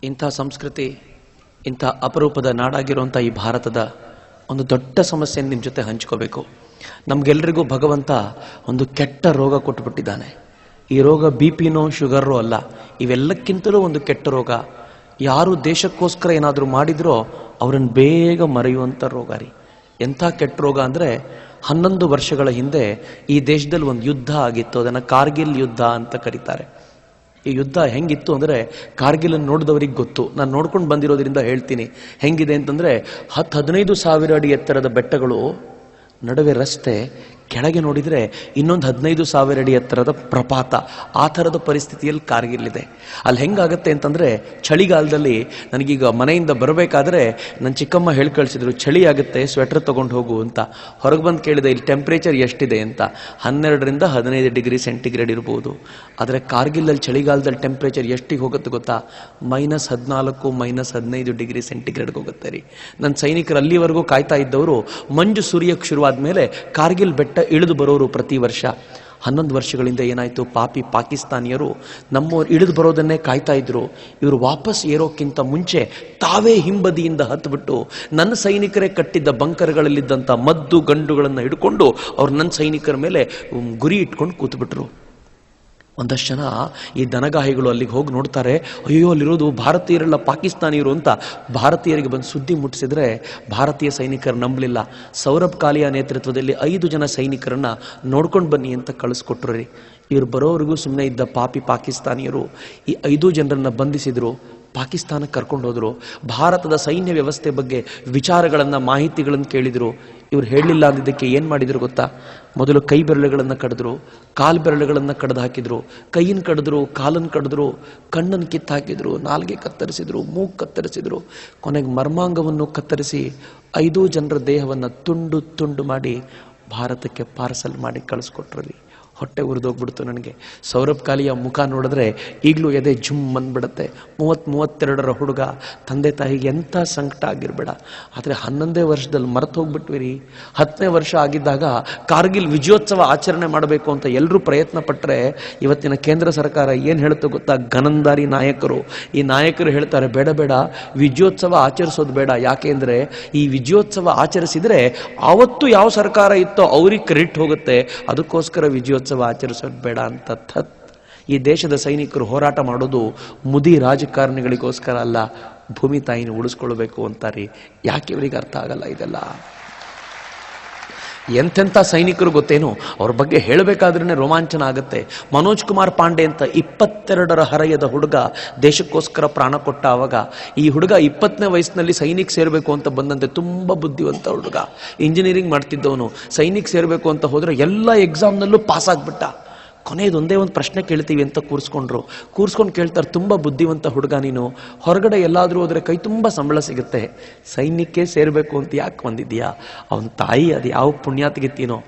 ಇಂಥ ಸಂಸ್ಕೃತಿ, ಇಂಥ ಅಪರೂಪದ ನಾಡಾಗಿರುವಂಥ ಈ ಭಾರತದ ಒಂದು ದೊಡ್ಡ ಸಮಸ್ಯೆಯನ್ನು ನಿಮ್ಮ ಜೊತೆ ಹಂಚ್ಕೋಬೇಕು. ನಮಗೆಲ್ಲರಿಗೂ ಭಗವಂತ ಒಂದು ಕೆಟ್ಟ ರೋಗ ಕೊಟ್ಟುಬಿಟ್ಟಿದ್ದಾನೆ. ಈ ರೋಗ BP-ನೋ ಶುಗರೋ ಅಲ್ಲ, ಇವೆಲ್ಲಕ್ಕಿಂತಲೂ ಒಂದು ಕೆಟ್ಟ ರೋಗ. ಯಾರು ದೇಶಕ್ಕೋಸ್ಕರ ಏನಾದರೂ ಮಾಡಿದ್ರೋ ಅವರನ್ನು ಬೇಗ ಮರೆಯುವಂಥ ರೋಗ ರೀ. ಎಂಥ ಕೆಟ್ಟ ರೋಗ ಅಂದರೆ 11 ವರ್ಷಗಳ ಹಿಂದೆ ಈ ದೇಶದಲ್ಲಿ ಒಂದು ಯುದ್ಧ ಆಗಿತ್ತು. ಅದನ್ನು ಕಾರ್ಗಿಲ್ ಯುದ್ಧ ಅಂತ ಕರೀತಾರೆ. ಈ ಯುದ್ಧ ಹೆಂಗಿತ್ತು ಅಂದರೆ, ಕಾರ್ಗಿಲನ್ನು ನೋಡಿದವರಿಗೆ ಗೊತ್ತು. ನಾನು ನೋಡ್ಕೊಂಡು ಬಂದಿರೋದ್ರಿಂದ ಹೇಳ್ತೀನಿ ಹೆಂಗಿದೆ ಅಂತಂದರೆ, 10-15 ಸಾವಿರ ಅಡಿ ಎತ್ತರದ ಬೆಟ್ಟಗಳು, ನಡುವೆ ರಸ್ತೆ, ಕೆಳಗೆ ನೋಡಿದರೆ ಇನ್ನೊಂದು 15 ಸಾವಿರ ಅಡಿ ಎತ್ತರದ ಪ್ರಪಾತ. ಆ ಥರದ ಪರಿಸ್ಥಿತಿಯಲ್ಲಿ ಕಾರ್ಗಿಲ್ಲಿದೆ. ಅಲ್ಲಿ ಹೆಂಗಾಗತ್ತೆ ಅಂತಂದರೆ, ಚಳಿಗಾಲದಲ್ಲಿ ನನಗೀಗ ಮನೆಯಿಂದ ಬರಬೇಕಾದ್ರೆ ನನ್ನ ಚಿಕ್ಕಮ್ಮ ಹೇಳಿ ಕಳಿಸಿದ್ರು, ಚಳಿ ಆಗುತ್ತೆ ಸ್ವೆಟರ್ ತೊಗೊಂಡು ಹೋಗು ಅಂತ. ಹೊರಗೆ ಬಂದು ಕೇಳಿದೆ, ಇಲ್ಲಿ ಟೆಂಪ್ರೇಚರ್ ಎಷ್ಟಿದೆ ಅಂತ. 12ರಿಂದ 15 ಡಿಗ್ರಿ ಸೆಂಟಿಗ್ರೇಡ್ ಇರ್ಬೋದು. ಆದರೆ ಕಾರ್ಗಿಲಲ್ಲಿ ಚಳಿಗಾಲದಲ್ಲಿ ಟೆಂಪ್ರೇಚರ್ ಎಷ್ಟಿಗೆ ಹೋಗುತ್ತೆ ಗೊತ್ತಾ? -14, -15 ಡಿಗ್ರಿ ಸೆಂಟಿಗ್ರೇಡ್ಗೆ ಹೋಗುತ್ತೆ ರೀ. ನನ್ನ ಸೈನಿಕರು ಅಲ್ಲಿವರೆಗೂ ಕಾಯ್ತಾ ಇದ್ದವರು ಮಂಜು ಸುರಿಯಕ್ಕೆ ಶುರುವಾದ ಮೇಲೆ ಕಾರ್ಗಿಲ್ ಬೆಟ್ಟ ಇಳಿದು ಬರೋರು ಪ್ರತಿ ವರ್ಷ. 11 ವರ್ಷಗಳಿಂದ ಏನಾಯಿತು, ಪಾಪಿ ಪಾಕಿಸ್ತಾನಿಯರು ನಮ್ಮವ್ರು ಇಳಿದು ಬರೋದನ್ನೇ ಕಾಯ್ತಾ ಇದ್ರು. ಇವರು ವಾಪಸ್ ಏರೋಕ್ಕಿಂತ ಮುಂಚೆ ತಾವೇ ಹಿಂಬದಿಯಿಂದ ಹತ್ಬಿಟ್ಟು ನನ್ನ ಸೈನಿಕರೇ ಕಟ್ಟಿದ್ದ ಬಂಕರ್ಗಳಲ್ಲಿದ್ದಂಥ ಮದ್ದು ಗಂಡುಗಳನ್ನು ಹಿಡ್ಕೊಂಡು ಅವ್ರು ನನ್ನ ಸೈನಿಕರ ಮೇಲೆ ಗುರಿ ಇಟ್ಕೊಂಡು ಕೂತ್ಬಿಟ್ರು. ಒಂದಷ್ಟು ಜನ ಈ ದನಗಾಹಿಗಳು ಅಲ್ಲಿಗೆ ಹೋಗಿ ನೋಡ್ತಾರೆ, ಅಯ್ಯೋ ಅಲ್ಲಿರೋದು ಭಾರತೀಯರಲ್ಲ ಪಾಕಿಸ್ತಾನಿಯರು ಅಂತ ಭಾರತೀಯರಿಗೆ ಬಂದು ಸುದ್ದಿ ಮುಟ್ಟಿಸಿದ್ರೆ ಭಾರತೀಯ ಸೈನಿಕರು ನಂಬಲಿಲ್ಲ. ಸೌರಭ್ ಕಾಲಿಯಾ ನೇತೃತ್ವದಲ್ಲಿ 5 ಜನ ಸೈನಿಕರನ್ನ ನೋಡ್ಕೊಂಡು ಬನ್ನಿ ಅಂತ ಕಳಿಸ್ಕೊಟ್ರು ರೀ. ಇವ್ರು ಬರೋವರೆಗೂ ಸುಮ್ಮನೆ ಇದ್ದ ಪಾಪಿ ಪಾಕಿಸ್ತಾನಿಯರು ಈ 5 ಜನರನ್ನ ಬಂಧಿಸಿದ್ರು, ಪಾಕಿಸ್ತಾನಕ್ಕೆ ಕರ್ಕೊಂಡು ಹೋದ್ರು. ಭಾರತದ ಸೈನ್ಯ ವ್ಯವಸ್ಥೆ ಬಗ್ಗೆ ವಿಚಾರಗಳನ್ನು, ಮಾಹಿತಿಗಳನ್ನು ಕೇಳಿದರು. ಇವ್ರು ಹೇಳಲಿಲ್ಲ ಅಂದಿದ್ದಕ್ಕೆ ಏನು ಮಾಡಿದ್ರು ಗೊತ್ತಾ? ಮೊದಲು ಕೈ ಬೆರಳುಗಳನ್ನು ಕಡಿದ್ರು, ಕಾಲು ಬೆರಳುಗಳನ್ನು ಕಡ್ದು ಹಾಕಿದ್ರು, ಕೈಯನ್ನು ಕಡಿದ್ರು, ಕಾಲನ್ನು ಕಡಿದ್ರು, ಕಣ್ಣನ್ನು ಕಿತ್ತು ಹಾಕಿದ್ರು, ನಾಲ್ಗೆ ಕತ್ತರಿಸಿದ್ರು, ಮೂಗು ಕತ್ತರಿಸಿದ್ರು, ಕೊನೆಗೆ ಮರ್ಮಾಂಗವನ್ನು ಕತ್ತರಿಸಿ 5 ಜನರ ದೇಹವನ್ನು ತುಂಡು ತುಂಡು ಮಾಡಿ ಭಾರತಕ್ಕೆ ಪಾರ್ಸಲ್ ಮಾಡಿ ಕಳಿಸ್ಕೊಟ್ರಿ. ಹೊಟ್ಟೆ ಉರಿದೋಗ್ಬಿಡ್ತು ನನಗೆ. ಸೌರಭ್ ಕಾಲಿಯ ಮುಖ ನೋಡಿದ್ರೆ ಈಗಲೂ ಎದೆ ಜುಮ್ ಅಂದ್ಬಿಡುತ್ತೆ. 32 ಹುಡುಗ, ತಂದೆ ತಾಯಿಗೆ ಎಂಥ ಸಂಕಟ ಆಗಿರಬೇಡ. ಆದರೆ 11ನೇ ವರ್ಷದಲ್ಲಿ ಮರೆತು ಹೋಗ್ಬಿಟ್ವಿ ರೀ. 10ನೇ ವರ್ಷ ಆಗಿದ್ದಾಗ ಕಾರ್ಗಿಲ್ ವಿಜಯೋತ್ಸವ ಆಚರಣೆ ಮಾಡಬೇಕು ಅಂತ ಎಲ್ಲರೂ ಪ್ರಯತ್ನ ಪಟ್ಟರೆ ಇವತ್ತಿನ ಕೇಂದ್ರ ಸರ್ಕಾರ ಏನು ಹೇಳುತ್ತೋ ಗೊತ್ತಾ? ಗನಂದಾರಿ ನಾಯಕರು, ಈ ನಾಯಕರು ಹೇಳ್ತಾರೆ, ಬೇಡ ಬೇಡ ವಿಜಯೋತ್ಸವ ಆಚರಿಸೋದು ಬೇಡ. ಯಾಕೆ ಅಂದರೆ ಈ ವಿಜಯೋತ್ಸವ ಆಚರಿಸಿದರೆ ಆವತ್ತು ಯಾವ ಸರ್ಕಾರ ಇತ್ತೋ ಅವ್ರಿಗೆ ಕ್ರೆಡಿಟ್ ಹೋಗುತ್ತೆ, ಅದಕ್ಕೋಸ್ಕರ ವಿಜಯೋತ್ಸವ ಆಚರಿಸೋದು ಬೇಡ ಅಂತ. ಈ ದೇಶದ ಸೈನಿಕರು ಹೋರಾಟ ಮಾಡೋದು ಮುದಿ ರಾಜಕಾರಣಿಗಳಿಗೋಸ್ಕರ ಅಲ್ಲ, ಭೂಮಿ ತಾಯಿನ ಉಳಿಸ್ಕೊಳ್ಬೇಕು ಅಂತಾರೆ. ಯಾಕೆ ಇವರಿಗೆ ಅರ್ಥ ಆಗಲ್ಲ ಇದೆಲ್ಲ? ಎಂತೆಂಥ ಸೈನಿಕರು ಗೊತ್ತೇನು? ಅವ್ರ ಬಗ್ಗೆ ಹೇಳಬೇಕಾದ್ರೇ ರೋಮಾಂಚನ ಆಗುತ್ತೆ. ಮನೋಜ್ ಕುಮಾರ್ ಪಾಂಡೆ ಅಂತ 22ರ ಹರೆಯದ ಹುಡುಗ ದೇಶಕ್ಕೋಸ್ಕರ ಪ್ರಾಣ ಕೊಟ್ಟ. ಆವಾಗ ಈ ಹುಡುಗ 20ನೇ ವಯಸ್ಸಿನಲ್ಲಿ ಸೈನಿಕ್ ಸೇರಬೇಕು ಅಂತ ಬಂದಂತೆ. ತುಂಬ ಬುದ್ಧಿವಂತ ಹುಡುಗ, ಇಂಜಿನಿಯರಿಂಗ್ ಮಾಡ್ತಿದ್ದವನು. ಸೈನಿಕ್ ಸೇರಬೇಕು ಅಂತ ಹೋದ್ರೆ ಎಲ್ಲ ಎಕ್ಸಾಮ್ನಲ್ಲೂ ಪಾಸ್ ಆಗ್ಬಿಟ್ಟ. ಕೊನೆಯದೊಂದೇ ಒಂದು ಪ್ರಶ್ನೆ ಕೇಳ್ತೀವಿ ಅಂತ ಕೂರಿಸ್ಕೊಂಡು ಕೇಳ್ತಾರೆ, ತುಂಬ ಬುದ್ಧಿವಂತ ಹುಡುಗ ನೀನು, ಹೊರಗಡೆ ಎಲ್ಲಾದರೂ ಹೋದರೆ ಕೈ ತುಂಬ ಸಂಬಳ ಸಿಗುತ್ತೆ, ಸೈನ್ಯಕ್ಕೆ ಸೇರಬೇಕು ಅಂತ ಯಾಕೆ ಬಂದಿದ್ದೀಯಾ? ಅವನ ತಾಯಿ ಅದು ಯಾವ ಪುಣ್ಯಾತ್ಗಿತ್ತೀನೋ.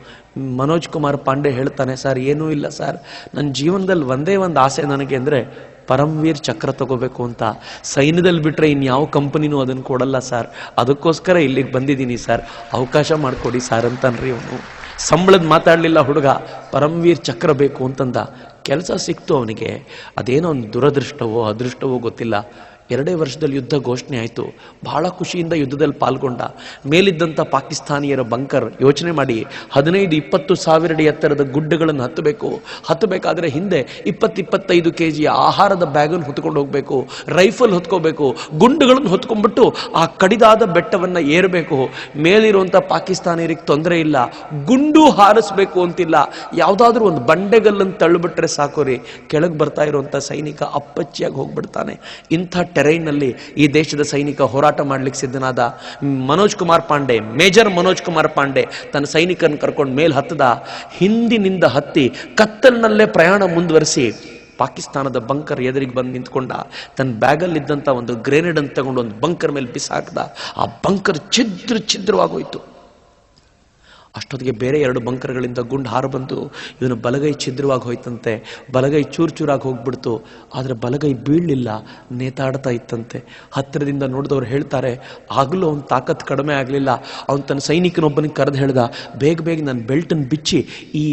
ಮನೋಜ್ ಕುಮಾರ್ ಪಾಂಡೆ ಹೇಳ್ತಾನೆ, ಸರ್ ಏನೂ ಇಲ್ಲ ಸರ್, ನನ್ನ ಜೀವನದಲ್ಲಿ ಒಂದೇ ಒಂದು ಆಸೆ ನನಗೆ ಅಂದರೆ ಪರಮವೀರ್ ಚಕ್ರ ತಗೋಬೇಕು ಅಂತ. ಸೈನ್ಯದಲ್ಲಿ ಬಿಟ್ಟರೆ ಇನ್ಯಾವ ಕಂಪನಿನೂ ಅದನ್ನು ಕೊಡಲ್ಲ ಸರ್, ಅದಕ್ಕೋಸ್ಕರ ಇಲ್ಲಿಗೆ ಬಂದಿದ್ದೀನಿ ಸರ್, ಅವಕಾಶ ಮಾಡಿಕೊಡಿ ಸರ್ ಅಂತನ್ರಿ ಅವನು. ಸಂಬಳದ ಮಾತಾಡಲಿಲ್ಲ ಹುಡುಗ, ಪರಮವೀರ್ ಚಕ್ರ ಬೇಕು ಅಂತಂದ. ಕೆಲಸ ಸಿಕ್ತು ಅವನಿಗೆ. ಅದೇನೋ ಒಂದು ದುರದೃಷ್ಟವೋ ಅದೃಷ್ಟವೋ ಗೊತ್ತಿಲ್ಲ. 2 ವರ್ಷದಲ್ಲಿ ಯುದ್ಧ ಘೋಷಣೆ ಆಯಿತು. ಬಹಳ ಖುಷಿಯಿಂದ ಯುದ್ಧದಲ್ಲಿ ಪಾಲ್ಗೊಂಡ. ಮೇಲಿದ್ದಂಥ ಪಾಕಿಸ್ತಾನಿಯರ ಬಂಕರ್, ಯೋಚನೆ ಮಾಡಿ, 15-20 ಸಾವಿರ ಅಡಿ ಎತ್ತರದ ಗುಡ್ಡಗಳನ್ನು ಹತ್ತಬೇಕಾದ್ರೆ ಹಿಂದೆ 20-25 kg ಆಹಾರದ ಬ್ಯಾಗನ್ನು ಹೊತ್ಕೊಂಡು ಹೋಗಬೇಕು, ರೈಫಲ್ ಹೊತ್ಕೋಬೇಕು, ಗುಂಡುಗಳನ್ನು ಹೊತ್ಕೊಂಡ್ಬಿಟ್ಟು ಆ ಕಡಿದಾದ ಬೆಟ್ಟವನ್ನು ಏರಬೇಕು. ಮೇಲಿರುವಂಥ ಪಾಕಿಸ್ತಾನಿಯರಿಗೆ ತೊಂದರೆ ಇಲ್ಲ, ಗುಂಡು ಹಾರಿಸ್ಬೇಕು ಅಂತಿಲ್ಲ, ಯಾವುದಾದ್ರೂ ಒಂದು ಬಂಡೆಗಲ್ಲನ್ನು ತಳ್ಳಿಬಿಟ್ರೆ ಸಾಕು ರೀ, ಕೆಳಗೆ ಬರ್ತಾ ಇರುವಂಥ ಸೈನಿಕ ಅಪ್ಪಚ್ಚಿಯಾಗಿ ಹೋಗ್ಬಿಡ್ತಾನೆ. ಇಂಥ ಟೆರೈನ್ನಲ್ಲಿ ಈ ದೇಶದ ಸೈನಿಕ ಹೋರಾಟ ಮಾಡ್ಲಿಕ್ಕೆ ಸಿದ್ಧನಾದ. ಮೇಜರ್ ಮನೋಜ್ ಕುಮಾರ್ ಪಾಂಡೆ ತನ್ನ ಸೈನಿಕರನ್ನು ಕರ್ಕೊಂಡು ಮೇಲೆ ಹತ್ತದ. ಹಿಂದಿನಿಂದ ಹತ್ತಿ ಕತ್ತಲಿನಲ್ಲೇ ಪ್ರಯಾಣ ಮುಂದುವರಿಸಿ ಪಾಕಿಸ್ತಾನದ ಬಂಕರ್ ಎದುರಿಗೆ ಬಂದು ನಿಂತ್ಕೊಂಡ. ತನ್ನ ಬ್ಯಾಗಲ್ಲಿದ್ದಂಥ ಒಂದು ಗ್ರೆನೇಡ್ ಅಂತ ತಗೊಂಡು ಒಂದು ಬಂಕರ್ ಮೇಲೆ ಬಿಸಾಕ್ದ. ಆ ಬಂಕರ್ ಛಿದ್ರವಾಗೋಯ್ತು. ಅಷ್ಟೊತ್ತಿಗೆ ಬೇರೆ 2 ಬಂಕರ್ಗಳಿಂದ ಗುಂಡು ಹಾರು ಬಂದು ಇವನು ಬಲಗೈ ಛಿದ್ರವಾಗಿ ಹೋಯ್ತಂತೆ. ಬಲಗೈ ಚೂರಾಗಿ ಹೋಗ್ಬಿಡ್ತು. ಆದರೆ ಬಲಗೈ ಬೀಳಲಿಲ್ಲ, ನೇತಾಡ್ತಾ ಇತ್ತಂತೆ. ಹತ್ತಿರದಿಂದ ನೋಡಿದವ್ರು ಹೇಳ್ತಾರೆ, ಆಗಲೂ ಅವನ ತಾಕತ್ ಕಡಿಮೆ ಆಗಲಿಲ್ಲ. ಅವನು ತನ್ನ ಸೈನಿಕನೊಬ್ಬನಿಗೆ ಕರೆದು ಹೇಳ್ದ, ಬೇಗ ನನ್ನ ಬೆಲ್ಟನ್ನು ಬಿಚ್ಚಿ ಈ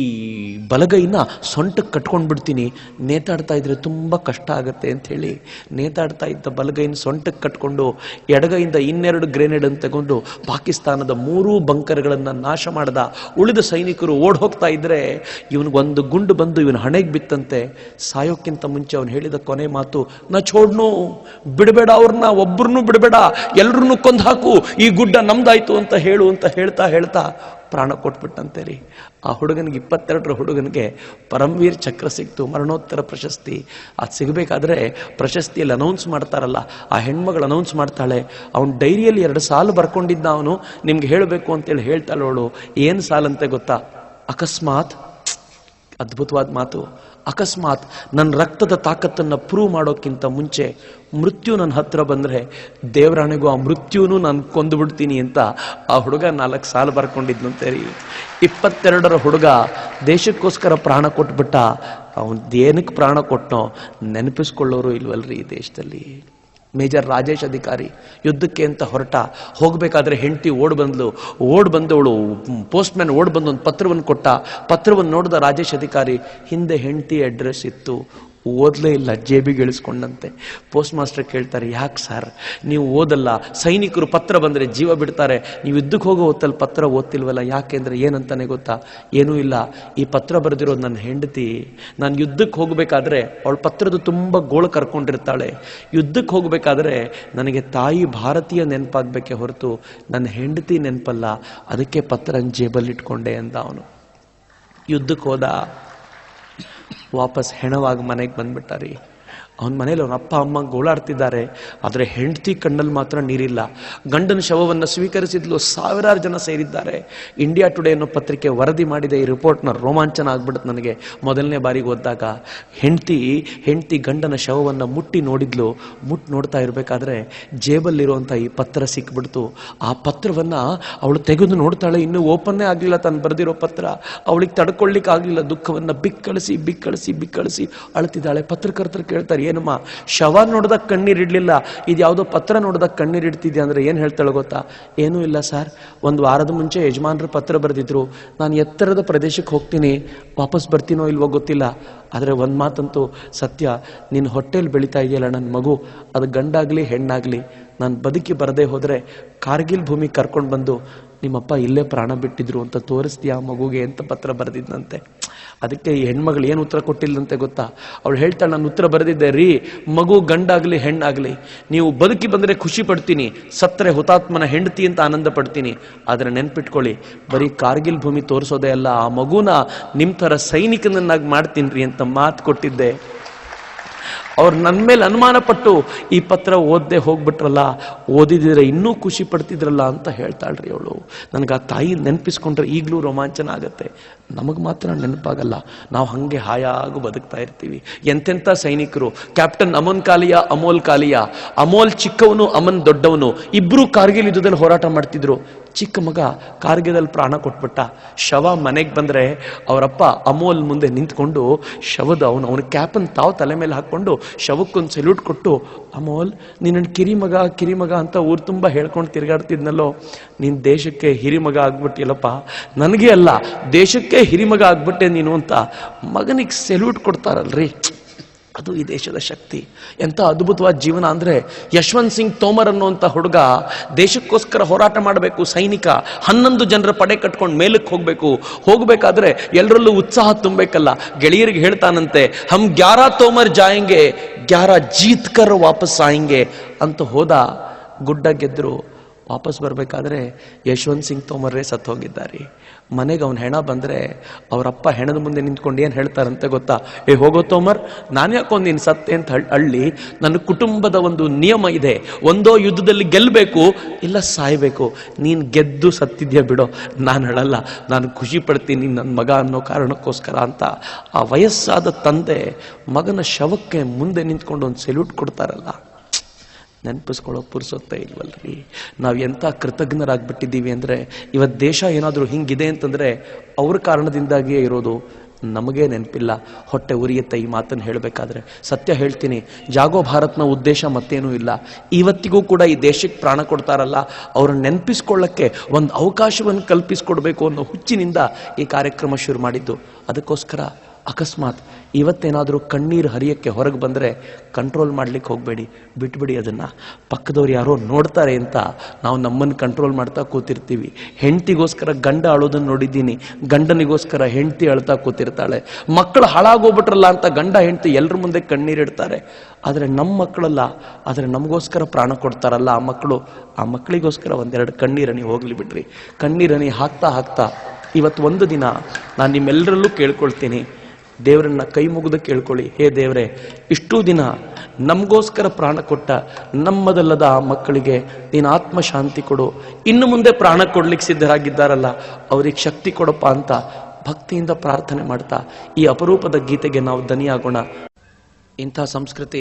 ಬಲಗೈನ ಸೊಂಟಕ್ಕೆ ಕಟ್ಕೊಂಡು ಬಿಡ್ತೀನಿ, ನೇತಾಡ್ತಾ ಇದ್ರೆ ತುಂಬ ಕಷ್ಟ ಆಗುತ್ತೆ ಅಂತ ಹೇಳಿ ನೇತಾಡ್ತಾ ಇದ್ದ ಬಲಗೈನ ಸೊಂಟಕ್ಕೆ ಕಟ್ಕೊಂಡು ಎಡಗೈಯಿಂದ 2 ಗ್ರೆನೇಡನ್ನು ತಗೊಂಡು ಪಾಕಿಸ್ತಾನದ 3 ಬಂಕರ್ಗಳನ್ನು ನಾಶ ಮಾಡಿದ. ಉಳಿದ ಸೈನಿಕರು ಓಡ್ ಹೋಗ್ತಾ ಇದ್ರೆ ಇವನಿಗೊಂದು ಗುಂಡು ಬಂದು ಇವನ ಹಣೆಗೆ ಬಿತ್ತಂತೆ. ಸಾಯೋಕ್ಕಿಂತ ಮುಂಚೆ ಅವನು ಹೇಳಿದ ಕೊನೆ ಮಾತು, ನಾ ಛೋಡ್ನು, ಬಿಡಬೇಡ, ಅವ್ರನ್ನ ಒಬ್ಬರನ್ನು ಬಿಡಬೇಡ, ಎಲ್ಲರನ್ನೂ ಕೊಂದು ಹಾಕು, ಈ ಗುಡ್ಡ ನಮ್ದಾಯ್ತು ಅಂತ ಹೇಳು ಅಂತ ಹೇಳ್ತಾ ಪ್ರಾಣ ಕೊಟ್ಬಿಟ್ಟಂತೆ ರೀ. ಆ ಹುಡುಗನಿಗೆ 22ರ ಹುಡುಗನಿಗೆ ಪರಮವೀರ್ ಚಕ್ರ ಸಿಕ್ತು, ಮರಣೋತ್ತರ ಪ್ರಶಸ್ತಿ. ಅದು ಸಿಗಬೇಕಾದ್ರೆ ಪ್ರಶಸ್ತಿಯಲ್ಲಿ ಅನೌನ್ಸ್ ಮಾಡ್ತಾರಲ್ಲ, ಆ ಹೆಣ್ಮಗಳು ಅನೌನ್ಸ್ ಮಾಡ್ತಾಳೆ. ಅವನು ಡೈರಿಯಲ್ಲಿ 2 ಸಾಲು ಬರ್ಕೊಂಡಿದ್ದ, ಅವನು ನಿಮ್ಗೆ ಹೇಳಬೇಕು ಅಂತೇಳಿ ಹೇಳ್ತಾಳೆ ಅವಳು. ಏನು ಸಾಲಂತೆ ಗೊತ್ತಾ? ಅಕಸ್ಮಾತ್, ಅದ್ಭುತವಾದ ಮಾತು, ಅಕಸ್ಮಾತ್ ನನ್ನ ರಕ್ತದ ತಾಕತ್ತನ್ನು ಪ್ರೂವ್ ಮಾಡೋಕ್ಕಿಂತ ಮುಂಚೆ ಮೃತ್ಯು ನನ್ನ ಹತ್ರ ಬಂದರೆ ದೇವರಾಣೆಗೂ ಆ ಮೃತ್ಯುನೂ ನಾನು ಕೊಂದು ಬಿಡ್ತೀನಿ ಅಂತ ಆ ಹುಡುಗ 4 ಸಾಲು ಬರ್ಕೊಂಡಿದ್ನಂತೆ ರೀ. 22ರ ಹುಡುಗ ದೇಶಕ್ಕೋಸ್ಕರ ಪ್ರಾಣ ಕೊಟ್ಬಿಟ್ಟ. ಅವನು ಏನಕ್ಕೆ ಪ್ರಾಣ ಕೊಟ್ಟನೋ ನೆನಪಿಸ್ಕೊಳ್ಳೋರು ಇಲ್ವಲ್ರಿ ಈ ದೇಶದಲ್ಲಿ. ಮೇಜರ್ ರಾಜೇಶ್ ಅಧಿಕಾರಿ ಯುದ್ಧಕ್ಕೆ ಅಂತ ಹೊರಟ, ಹೋಗಬೇಕಾದ್ರೆ ಹೆಂಡತಿ ಓಡ್ ಬಂದವಳು ಪೋಸ್ಟ್ ಮ್ಯಾನ್ ಓಡ್ ಬಂದು ಒಂದು ಪತ್ರವನ್ನು ಕೊಟ್ಟ. ಪತ್ರವನ್ನು ನೋಡಿದ ರಾಜೇಶ್ ಅಧಿಕಾರಿ, ಹಿಂದೆ ಹೆಂಡತಿ ಅಡ್ರೆಸ್ ಇತ್ತು, ಓದಲೇ ಇಲ್ಲ, ಜೇಬಿಗೆ ಇಳಿಸ್ಕೊಂಡಂತೆ. ಪೋಸ್ಟ್ ಮಾಸ್ಟರ್ ಕೇಳ್ತಾರೆ, ಯಾಕೆ ಸರ್ ನೀವು ಓದಲ್ಲ? ಸೈನಿಕರು ಪತ್ರ ಬಂದರೆ ಜೀವ ಬಿಡ್ತಾರೆ, ನೀವು ಯುದ್ಧಕ್ಕೆ ಹೋಗೋ ಹೊತ್ತಲ್ಲಿ ಪತ್ರ ಓದ್ತಿಲ್ವಲ್ಲ, ಯಾಕೆಂದ್ರೆ ಏನಂತಾನೆ ಗೊತ್ತಾ? ಏನೂ ಇಲ್ಲ, ಈ ಪತ್ರ ಬರೆದಿರೋದು ನನ್ನ ಹೆಂಡತಿ. ನಾನು ಯುದ್ಧಕ್ಕೆ ಹೋಗಬೇಕಾದ್ರೆ ಅವಳ ಪತ್ರದ ತುಂಬ ಗೋಳು ಕರ್ಕೊಂಡಿರ್ತಾಳೆ. ಯುದ್ಧಕ್ಕೆ ಹೋಗಬೇಕಾದ್ರೆ ನನಗೆ ತಾಯಿ ಭಾರತೀಯ ನೆನಪಾಗಬೇಕೆ ಹೊರತು ನನ್ನ ಹೆಂಡತಿ ನೆನಪಲ್ಲ, ಅದಕ್ಕೆ ಪತ್ರನ ಜೇಬಲ್ಲಿ ಇಟ್ಕೊಂಡೆ ಅಂತ ಅವನು. ಯುದ್ಧಕ್ಕೆ ಹೋದ, ವಾಪಸ್ ಹೆಣವಾಗಿ ಮನೆಗೆ ಬಂದ್ಬಿಟ್ಟಾರಿ. ಅವನ ಮನೇಲಿ ಅವನ ಅಪ್ಪ ಅಮ್ಮ ಗೋಳಾಡ್ತಿದ್ದಾರೆ, ಆದರೆ ಹೆಂಡತಿ ಕಣ್ಣಲ್ಲಿ ಮಾತ್ರ ನೀರಿಲ್ಲ. ಗಂಡನ ಶವವನ್ನು ಸ್ವೀಕರಿಸಿದ್ಲು 1000 ಜನ ಸೇರಿದ್ದಾರೆ. ಇಂಡಿಯಾ ಟುಡೇ ಅನ್ನೋ ಪತ್ರಿಕೆ ವರದಿ ಮಾಡಿದೆ ಈ ರಿಪೋರ್ಟ್ನ. ರೋಮಾಂಚನ ಆಗ್ಬಿಡುತ್ತೆ ನನಗೆ ಮೊದಲನೇ ಬಾರಿಗೆ ಓದಿದಾಗ. ಹೆಂಡತಿ ಗಂಡನ ಶವವನ್ನು ಮುಟ್ಟಿ ನೋಡ್ತಾ ಇರಬೇಕಾದ್ರೆ ಜೇಬಲ್ಲಿರುವಂಥ ಈ ಪತ್ರ ಸಿಕ್ಬಿಡ್ತು. ಆ ಪತ್ರವನ್ನು ಅವಳು ತೆಗೆದು ನೋಡ್ತಾಳೆ, ಇನ್ನೂ ಓಪನ್ನೇ ಆಗಲಿಲ್ಲ ತಾನು ಬರೆದಿರೋ ಪತ್ರ. ಅವಳಿಗೆ ತಡ್ಕೊಳ್ಳಿಕ್ಕೆ ಆಗಲಿಲ್ಲ, ದುಃಖವನ್ನು ಬಿಕ್ಕಳಿಸಿ ಅಳ್ತಿದ್ದಾಳೆ. ಪತ್ರಕರ್ತರು ಕೇಳ್ತಾರೆ, ಏನಮ್ಮ ಶವ ನೋಡಿದಾಗ ಕಣ್ಣೀರಿಡ್ಲಿಲ್ಲ, ಇದು ಯಾವುದೋ ಪತ್ರ ನೋಡಿದಾಗ ಕಣ್ಣೀರಿಡ್ತಿದ್ಯಾ ಅಂದ್ರೆ ಏನು ಹೇಳ್ತಾಳೆ ಗೊತ್ತಾ? ಏನೂ ಇಲ್ಲ ಸರ್, 1 ವಾರದ ಮುಂಚೆ ಯಜಮಾನರು ಪತ್ರ ಬರೆದಿದ್ರು, ನಾನು ಎತ್ತರದ ಪ್ರದೇಶಕ್ಕೆ ಹೋಗ್ತೀನಿ, ವಾಪಸ್ ಬರ್ತೀನೋ ಇಲ್ವೋ ಗೊತ್ತಿಲ್ಲ, ಆದರೆ ಒಂದು ಮಾತಂತೂ ಸತ್ಯ, ನಿನ್ನ ಹೊಟ್ಟೆಲಿ ಬೆಳೀತಾ ಇದೆಯಲ್ಲ ನನ್ನ ಮಗು, ಅದು ಗಂಡಾಗ್ಲಿ ಹೆಣ್ಣಾಗ್ಲಿ, ನಾನು ಬದುಕಿ ಬರದೇ ಹೋದರೆ ಕಾರ್ಗಿಲ್ ಭೂಮಿ ಕರ್ಕೊಂಡು ಬಂದು ನಿಮ್ಮಪ್ಪ ಇಲ್ಲೇ ಪ್ರಾಣ ಬಿಟ್ಟಿದ್ರು ಅಂತ ತೋರಿಸ್ತೀಯ ಮಗುಗೆ ಅಂತ ಪತ್ರ ಬರೆದಿದ್ದಂತೆ. ಅದಕ್ಕೆ ಈ ಹೆಣ್ಮಗಳು ಏನು ಉತ್ತರ ಕೊಟ್ಟಿಲ್ಲಂತೆ ಗೊತ್ತಾ? ಅವಳು ಹೇಳ್ತಾಳೆ, ನಾನು ಉತ್ತರ ಬರೆದಿದ್ದೆ ರೀ, ಮಗು ಗಂಡಾಗ್ಲಿ ಹೆಣ್ಣಾಗ್ಲಿ, ನೀವು ಬದುಕಿ ಬಂದರೆ ಖುಷಿ ಪಡ್ತೀನಿ, ಸತ್ತರೆ ಹುತಾತ್ಮನ ಹೆಂಡತಿ ಅಂತ ಆನಂದ ಪಡ್ತೀನಿ, ಆದರೆ ನೆನ್ಪಿಟ್ಕೊಳ್ಳಿ, ಬರೀ ಕಾರ್ಗಿಲ್ ಭೂಮಿ ತೋರಿಸೋದೇ ಅಲ್ಲ, ಆ ಮಗುನ ನಿಮ್ಮ ಥರ ಸೈನಿಕನನ್ನಾಗಿ ಮಾಡ್ತೀನಿ ರೀ ಅಂತ ಮಾತು ಕೊಟ್ಟಿದ್ದೆ. ಅವ್ರು ನನ್ನ ಮೇಲೆ ಅನುಮಾನ ಪಟ್ಟು ಈ ಪತ್ರ ಓದದೆ ಹೋಗ್ಬಿಟ್ರಲ್ಲ, ಓದಿದ್ರೆ ಇನ್ನೂ ಖುಷಿ ಪಡ್ತಿದ್ರಲ್ಲ ಅಂತ ಹೇಳ್ತಾಳ್ರಿ ಅವಳು. ನನಗೆ ಆ ತಾಯಿ ನೆನಪಿಸ್ಕೊಂಡ್ರೆ ಈಗಲೂ ರೋಮಾಂಚನ ಆಗತ್ತೆ. ನಮಗೆ ಮಾತ್ರ ನೆನಪಾಗಲ್ಲ, ನಾವು ಹಾಗೆ ಹಾಯಾಗಿ ಬದುಕ್ತಾ ಇರ್ತೀವಿ. ಎಂತೆಂಥ ಸೈನಿಕರು, ಕ್ಯಾಪ್ಟನ್ ಅಮನ್ ಕಾಲಿಯಾ, ಅಮೋಲ್ ಕಾಲಿಯಾ. ಅಮೋಲ್ ಚಿಕ್ಕವನು, ಅಮನ್ ದೊಡ್ಡವನು, ಇಬ್ರು ಕಾರ್ಗಿಲ್ ಯುದ್ಧದಲ್ಲಿ ಹೋರಾಟ ಮಾಡ್ತಿದ್ರು. ಚಿಕ್ಕ ಮಗ ಕಾರ್ಗಿಲದಲ್ಲಿ ಪ್ರಾಣ ಕೊಟ್ಬಿಟ್ಟ. ಶವ ಮನೆಗೆ ಬಂದರೆ ಅವರಪ್ಪ ಅಮೋಲ್ ಮುಂದೆ ನಿಂತ್ಕೊಂಡು ಶವದ ಅವನ ಕ್ಯಾಪನ್ನು ತಾವು ತಲೆ ಮೇಲೆ ಹಾಕ್ಕೊಂಡು ಶವಕ್ಕೊಂದು ಸೆಲ್ಯೂಟ್ ಕೊಟ್ಟು, ಅಮೋಲ್ ನಿನ್ನ ಕಿರಿಮಗ ಅಂತ ಊರು ತುಂಬ ಹೇಳ್ಕೊಂಡು ತಿರುಗಾಡ್ತಿದ್ನಲ್ಲೋ, ನೀನು ದೇಶಕ್ಕೆ ಹಿರಿಮಗ ಆಗ್ಬಿಟ್ಟಿಲ್ಲಪ್ಪ, ನನಗೆ ಅಲ್ಲ ದೇಶಕ್ಕೆ ಹಿರಿಮಗ ಆಗ್ಬಿಟ್ಟೆ ನೀನು ಅಂತ ಮಗನಿಗೆ ಸೆಲ್ಯೂಟ್ ಕೊಡ್ತಾರಲ್ರಿ. ಅದು ಈ ದೇಶದ ಶಕ್ತಿ. ಎಂಥ ಅದ್ಭುತವಾದ ಜೀವನ ಅಂದರೆ, ಯಶವಂತ್ ಸಿಂಗ್ ತೋಮರ್ ಅನ್ನುವಂಥ ಹುಡುಗ ದೇಶಕ್ಕೋಸ್ಕರ ಹೋರಾಟ ಮಾಡಬೇಕು, ಸೈನಿಕ, 11 ಜನರ ಪಡೆ ಕಟ್ಕೊಂಡು ಮೇಲಕ್ಕೆ ಹೋಗಬೇಕಾದ್ರೆ ಎಲ್ಲರಲ್ಲೂ ಉತ್ಸಾಹ ತುಂಬಬೇಕಲ್ಲ. ಗೆಳೆಯರಿಗೆ ಹೇಳ್ತಾನಂತೆ, ಹಮ್ 11 ತೋಮರ್ ಜಾಯಂಗೆ, 11 ಜೀತ್ ಕರ್ ವಾಪಸ್ ಆಯಂಗೆ ಅಂತ ಹೋದ. ಗುಡ್ಡ ಗೆದ್ರು. ವಾಪಸ್ ಬರಬೇಕಾದ್ರೆ ಯಶವಂತ್ ಸಿಂಗ್ ತೋಮರ್ರೇ ಸತ್ತು ಹೋಗಿದ್ದಾರೆ. ಮನೆಗೆ ಅವನ ಹೆಣ ಬಂದರೆ ಅವರಪ್ಪ ಹೆಣದ ಮುಂದೆ ನಿಂತ್ಕೊಂಡು ಏನು ಹೇಳ್ತಾರಂತೆ ಗೊತ್ತಾ? ಹೋಗೋ ತೋಮರ್, ನಾನು ಯಾಕೊಂದು ನೀನು ಸತ್ತೆ ಅಂತ ಹಳ್ಳಿ, ನನ್ನ ಕುಟುಂಬದ ಒಂದು ನಿಯಮ ಇದೆ, ಒಂದೋ ಯುದ್ಧದಲ್ಲಿ ಗೆಲ್ಲಬೇಕು ಇಲ್ಲ ಸಾಯಬೇಕು, ನೀನು ಗೆದ್ದು ಸತ್ತಿದ್ಯಾ ಬಿಡೋ, ನಾನು ಹೇಳಲ್ಲ, ನಾನು ಖುಷಿ ಪಡ್ತೀನಿ ನನ್ನ ಮಗ ಅನ್ನೋ ಕಾರಣಕ್ಕೋಸ್ಕರ ಅಂತ ಆ ವಯಸ್ಸಾದ ತಂದೆ ಮಗನ ಶವಕ್ಕೆ ಮುಂದೆ ನಿಂತ್ಕೊಂಡು ಒಂದು ಸೆಲ್ಯೂಟ್ ಕೊಡ್ತಾರಲ್ಲ. ನೆನಪಿಸ್ಕೊಳ್ಳೋ ಪುರ್ಸೊತ್ತೇ ಇಲ್ವಲ್ರಿ. ನಾವು ಎಂಥ ಕೃತಜ್ಞರಾಗ್ಬಿಟ್ಟಿದ್ದೀವಿ ಅಂದರೆ, ಇವತ್ತು ದೇಶ ಏನಾದರೂ ಹಿಂಗಿದೆ ಅಂತಂದರೆ ಅವ್ರ ಕಾರಣದಿಂದಾಗಿಯೇ ಇರೋದು. ನಮಗೇ ನೆನಪಿಲ್ಲ. ಹೊಟ್ಟೆ ಉರಿಯುತ್ತೆ ಈ ಮಾತನ್ನು ಹೇಳಬೇಕಾದ್ರೆ. ಸತ್ಯ ಹೇಳ್ತೀನಿ, ಜಾಗೋ ಭಾರತ್ನ ಉದ್ದೇಶ ಮತ್ತೇನೂ ಇಲ್ಲ. ಇವತ್ತಿಗೂ ಕೂಡ ಈ ದೇಶಕ್ಕೆ ಪ್ರಾಣ ಕೊಡ್ತಾರಲ್ಲ, ಅವ್ರನ್ನ ನೆನಪಿಸ್ಕೊಳ್ಳಕ್ಕೆ ಒಂದು ಅವಕಾಶವನ್ನು ಕಲ್ಪಿಸ್ಕೊಡ್ಬೇಕು ಅನ್ನೋ ಹುಚ್ಚಿನಿಂದ ಈ ಕಾರ್ಯಕ್ರಮ ಶುರು ಮಾಡಿದ್ದು. ಅದಕ್ಕೋಸ್ಕರ ಅಕಸ್ಮಾತ್ ಇವತ್ತೇನಾದರೂ ಕಣ್ಣೀರು ಹರಿಯಕ್ಕೆ ಹೊರಗೆ ಬಂದರೆ ಕಂಟ್ರೋಲ್ ಮಾಡ್ಲಿಕ್ಕೆ ಹೋಗಬೇಡಿ, ಬಿಟ್ಬಿಡಿ ಅದನ್ನು. ಪಕ್ಕದವ್ರು ಯಾರೋ ನೋಡ್ತಾರೆ ಅಂತ ನಾವು ನಮ್ಮನ್ನು ಕಂಟ್ರೋಲ್ ಮಾಡ್ತಾ ಕೂತಿರ್ತೀವಿ. ಹೆಂಡತಿಗೋಸ್ಕರ ಗಂಡ ಅಳೋದನ್ನು ನೋಡಿದ್ದೀನಿ, ಗಂಡನಿಗೋಸ್ಕರ ಹೆಂಡತಿ ಅಳ್ತಾ ಕೂತಿರ್ತಾಳೆ. ಮಕ್ಕಳು ಹಾಳಾಗೋಗ್ಬಿಟ್ರಲ್ಲ ಅಂತ ಗಂಡ ಹೆಂಡತಿ ಎಲ್ಲರ ಮುಂದೆ ಕಣ್ಣೀರಿಡ್ತಾರೆ. ಆದರೆ ನಮ್ಮ ಮಕ್ಕಳಲ್ಲ, ಆದರೆ ನಮಗೋಸ್ಕರ ಪ್ರಾಣ ಕೊಡ್ತಾರಲ್ಲ ಆ ಮಕ್ಕಳಿಗೋಸ್ಕರ ಒಂದೆರಡು ಕಣ್ಣೀರನಿ ಹೋಗ್ಲಿ ಬಿಡ್ರಿ. ಕಣ್ಣೀರನಿ ಹಾಕ್ತಾ ಹಾಕ್ತಾ ಇವತ್ತು ಒಂದು ದಿನ ನಾನು ನಿಮ್ಮೆಲ್ಲರಲ್ಲೂ ಕೇಳ್ಕೊಳ್ತೀನಿ, ದೇವರನ್ನ ಕೈ ಮುಗಿದು ಕೇಳ್ಕೊಳ್ಳಿ, ಹೇ ದೇವರೇ, ಇಷ್ಟೂ ದಿನ ನಮಗೋಸ್ಕರ ಪ್ರಾಣ ಕೊಟ್ಟ ನಮ್ಮದಲ್ಲದ ಆ ಮಕ್ಕಳಿಗೆ ನೀನು ಆತ್ಮಶಾಂತಿ ಕೊಡು. ಇನ್ನು ಮುಂದೆ ಪ್ರಾಣ ಕೊಡ್ಲಿಕ್ಕೆ ಸಿದ್ಧರಾಗಿದ್ದಾರಲ್ಲ, ಅವ್ರಿಗೆ ಶಕ್ತಿ ಕೊಡಪ್ಪ ಅಂತ ಭಕ್ತಿಯಿಂದ ಪ್ರಾರ್ಥನೆ ಮಾಡ್ತಾ ಈ ಅಪರೂಪದ ಗೀತೆಗೆ ನಾವು ದನಿಯಾಗೋಣ. ಇಂಥ ಸಂಸ್ಕೃತಿ